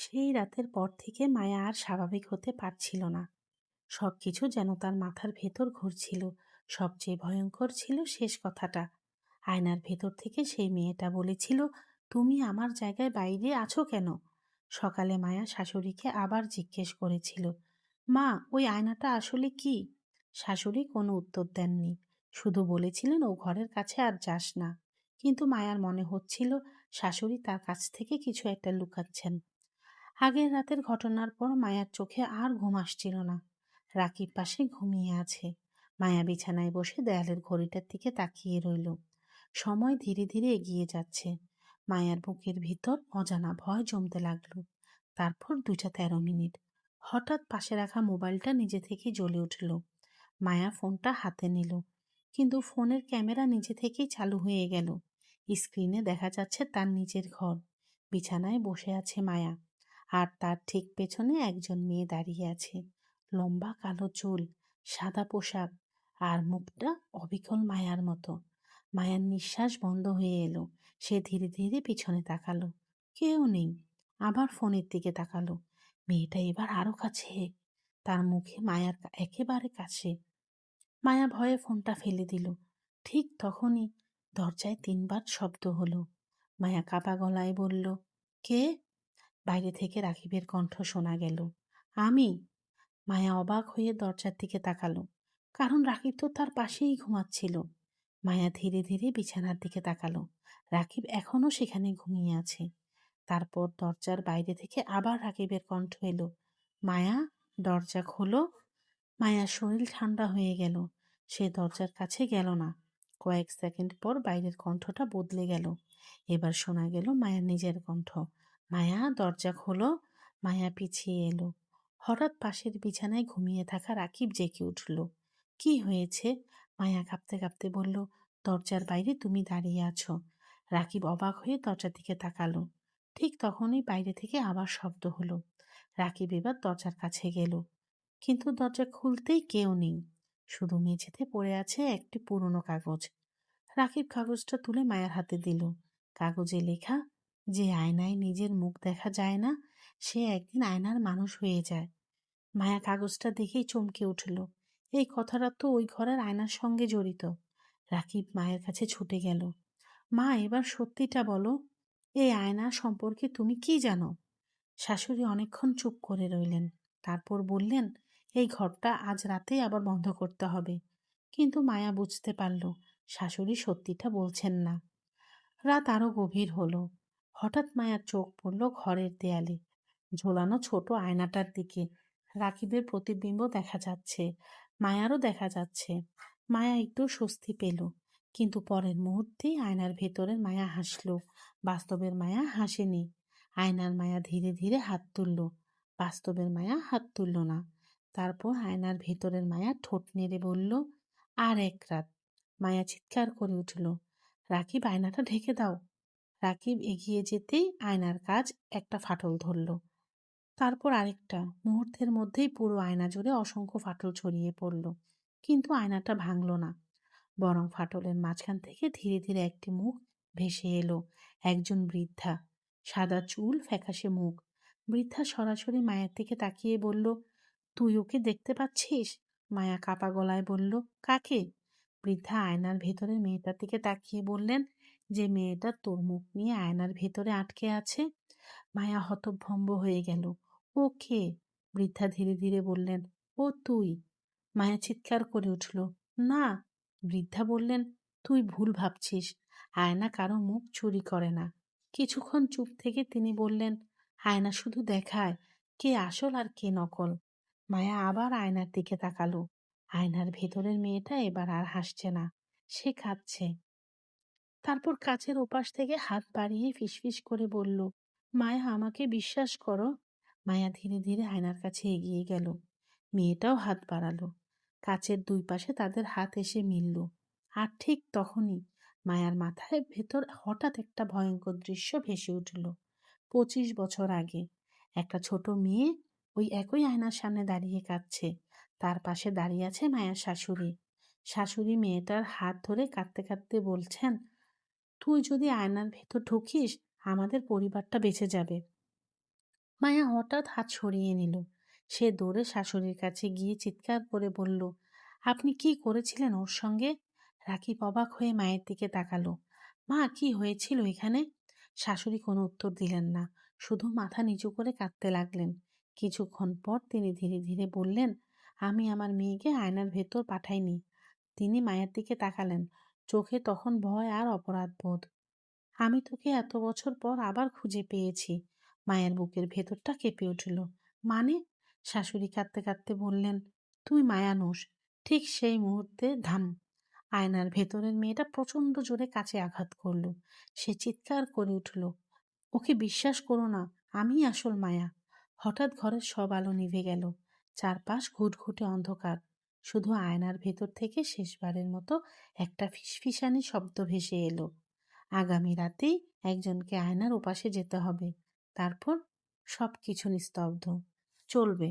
সেই রাতের পর থেকে মায়া আর স্বাভাবিক হতে পারছিল না। সবকিছু যেন তার মাথার ভেতর ঘুরছিল। সবচেয়ে ভয়ঙ্কর ছিল শেষ কথাটা। আয়নার ভেতর থেকে সেই মেয়েটা বলেছিল, তুমি আমার জায়গায় বাইরে আছো কেন? সকালে মায়া শাশুড়িকে আবার জিজ্ঞেস করেছিল, মা, ওই আয়নাটা আসলে কি? শাশুড়ি কোনো উত্তর দেননি, শুধু বলেছিলেন ও ঘরের কাছে আর যাস না। কিন্তু মায়ার মনে হচ্ছিল শাশুড়ি তার কাছ থেকে কিছু একটা লুকাচ্ছেন। আগের রাতের ঘটনার পর মায়ার চোখে আর ঘুম আসছিল না। রাকিব পাশে ঘুমিয়ে আছে। মায়া বিছানায় বসে দেয়ালের ঘড়িটার দিকে তাকিয়ে রইল। সময় ধীরে ধীরে এগিয়ে যাচ্ছে। মায়ার বুকের ভিতর অজানা ভয় জমতে লাগলো। তারপর 2টা 13 মিনিট। হঠাৎ পাশে রাখা মোবাইলটা নিজে থেকেই জ্বলে উঠল। মায়া ফোনটা হাতে নিল, কিন্তু ফোনের ক্যামেরা নিজে থেকেই চালু হয়ে গেল। স্ক্রিনে দেখা যাচ্ছে তার নিজের ঘর। বিছানায় বসে আছে মায়া, আর তার ঠিক পেছনে একজন মেয়ে দাঁড়িয়ে আছে। লম্বা কালো চুল, সাদা পোশাক, আর মুখটা অবিকল মায়ার মতো। মায়ার নিঃশ্বাস বন্ধ হয়ে এলো। সে ধীরে ধীরে পিছনে তাকালো। কেউ নেই। আবার ফোনের দিকে তাকালো। মেয়েটা এবার আরো কাছে, তার মুখে মায়ার একেবারে কাছে। মায়া ভয়ে ফোনটা ফেলে দিল। ঠিক তখনই দরজায় 3বার শব্দ হলো। মায়া কাঁপা গলায় বলল, কে? বাইরে থেকে রাকিবের কণ্ঠ শোনা গেল, আমি। মায়া অবাক হয়ে দরজার দিকে তাকালো, কারণ রাকিব তো তার পাশেই ঘুমাচ্ছিল। মায়া ধীরে ধীরে বিছানার দিকে তাকালো। রাকিব এখনো সেখানে ঘুমিয়ে আছে। তারপর দরজার বাইরে থেকে আবার রাকিবের কণ্ঠ এলো, মায়া, দরজা খোলো। মায়ার শরীর ঠান্ডা হয়ে গেল। সে দরজার কাছে গেল না। কয়েক সেকেন্ড পর বাইরের কণ্ঠটা বদলে গেল। এবার শোনা গেল মায়ার নিজের কণ্ঠ, মায়া, দরজা খোলো। মায়া পিছিয়ে এলো। হঠাৎ পাশের বিছানায় ঘুমিয়ে থাকা রাকিব জেগে উঠল। কি হয়েছে? মায়া কাঁপতে কাঁপতে বলল, দরজার বাইরে তুমি দাঁড়িয়ে আছো। রাকিব অবাক হয়ে দরজার দিকে তাকালো। ঠিক তখনই বাইরে থেকে আবার শব্দ হলো। রাকিব এবার দরজার কাছে গেল, কিন্তু দরজা খুলতেই কেউ নেই। শুধু মেঝেতে পড়ে আছে একটি পুরনো কাগজ। রাকিব কাগজটা তুলে মায়ের হাতে দিল। কাগজে লেখা, যে আয়নায় নিজের মুখ দেখা যায় না, সে একদিন আয়নার মানুষ হয়ে যায়। মায়া কাগজটা দেখেই চমকে উঠল। এই কথাটা তো ওই ঘরের আয়নার সঙ্গে জড়িত। রাকিব মায়ের কাছে ছুটে গেল। মা, এবার সত্যিটা বলো, এই আয়না সম্পর্কে তুমি কি জানো? শাশুড়ি অনেকক্ষণ চুপ করে রইলেন। তারপর বললেন, এই ঘরটা আজ রাতেই আবার বন্ধ করতে হবে। কিন্তু মায়া বুঝতে পারল শাশুড়ি সত্যিটা বলছেন না। রাত আরো গভীর হলো। হঠাৎ মায়ার চোখ পড়ল ঘরের দেয়ালে ঝোলানো ছোট আয়নাটার দিকে। রাকিবের প্রতিবিম্ব দেখা যাচ্ছে, মায়ারও দেখা যাচ্ছে। মায়া একটু স্বস্তি পেল, কিন্তু পরের মুহূর্তেই আয়নার ভেতরের মায়া হাসল। বাস্তবের মায়া হাসেনি। আয়নার মায়া ধীরে ধীরে হাত তুলল। বাস্তবের মায়া হাত তুলল না। তারপর আয়নার ভেতরের মায়া ঠোঁট নেড়ে বলল, আর এক রাত। মায়া চিৎকার করে উঠল, রাকিব, আয়নাটা ঢেকে দাও। রাকিব এগিয়ে যেতেই আয়নার কাজ একটা ফাটল ধরল। তারপর আরেকটা। মুহূর্তের মধ্যেই পুরো আয়না জুড়ে অসংখ্য ফাটল ছড়িয়ে পড়ল। কিন্তু আয়নাটা ভাঙল না, বরং ফাটলের মাঝখান থেকে ধীরে ধীরে একটি মুখ ভেসে এলো। একজন বৃদ্ধা, সাদা চুল, ফ্যাকাশে মুখ। বৃদ্ধা সরাসরি মায়ের দিকে তাকিয়ে বলল, তুই ওকে দেখতে পাচ্ছিস? মায়া কাপা গলায় বলল, কাকে? বৃদ্ধা আয়নার ভেতরের মেয়েটার দিকে তাকিয়ে বললেন, যে মেয়েটা তোর মুখ নিয়ে আয়নার ভেতরে আটকে আছে। মায়া হতভম্ব হয়ে গেল। ও কে? বৃদ্ধা ধীরে ধীরে বললেন, ও তুই। মায়া চিৎকার করে উঠল, না। বৃদ্ধা বললেন, তুই ভুল ভাবছিস, আয়না কারো মুখ চুরি করে না। কিছুক্ষণ চুপ থেকে তিনি বললেন, আয়না শুধু দেখায় কে আসল আর কে নকল। মায়া আবার আয়নার দিকে তাকালো। আয়নার ভেতরের মেয়েটা এবার আর হাসছে না, সে কাঁদছে। তারপর কাচের ওপাশ থেকে হাত বাড়িয়ে ফিসফিস করে বলল, মায়া, আমাকে বিশ্বাস করো। মায়া ধীরে ধীরে আয়নার কাছে এগিয়ে গেল। মেয়েটাও হাত বাড়ালো। কাচের দুই পাশে তাদের হাত এসে মিলল। আর ঠিক তখনই মায়ার মাথায় ভেতর হঠাৎ একটা ভয়ঙ্কর দৃশ্য ভেসে উঠল। 25 বছর আগে একটা ছোট মেয়ে ওই একই আয়নার সামনে দাঁড়িয়ে কাঁদছে। তার পাশে দাঁড়িয়ে আছে মায়ার শাশুড়ি। শাশুড়ি মেয়েটার হাত ধরে কাঁদতে কাঁদতে বলছেন, তুই যদি আয়নার ভেতর ঢুকিস, আমাদের পরিবারটা বেঁচে যাবে। মায়া হঠাৎ হাত সরিয়ে নিল। সে দৌড়ে শাশুড়ির কাছে গিয়ে চিৎকার করে বলল, আপনি কি করেছিলেন ওর সঙ্গে? রাকিব অবাক হয়ে মায়ের দিকে তাকালো। মা, কি হয়েছিল এখানে? শাশুড়ি কোনো উত্তর দিলেন না, শুধু মাথা নিচু করে কাঁদতে লাগলেন। কিছুক্ষণ পর তিনি ধীরে ধীরে বললেন, আমি আমার মেয়েকে আয়নার ভেতর পাঠাইনি। তিনি মায়ের দিকে তাকালেন, চোখে তখন ভয় আর অপরাধ বোধ। আমি তোকে এত বছর পর আবার খুঁজে পেয়েছি। মায়ের বুকের ভেতরটা কেঁপে উঠল। মানে? শাশুড়ি কাঁদতে কাঁদতে বললেন, তুই মায়া নোস। ঠিক সেই মুহূর্তে ধাম, আয়নার ভেতরের মেয়েটা প্রচন্ড জোরে কাছে আঘাত করলো। সে চিৎকার করে উঠল, ওকে বিশ্বাস করো না, আমি আসল মায়া। হঠাৎ ঘরের সব আলো নিভে গেল। চারপাশ ঘুটঘুটে অন্ধকার। শুধু আয়নার ভেতর থেকে শেষবারের মতো একটা ফিসফিসানি শব্দ ভেসে এলো, আগামী রাতেই একজনকে আয়নার ওপাশে যেতে হবে। তারপর সবকিছু নিস্তব্ধ। চলবে।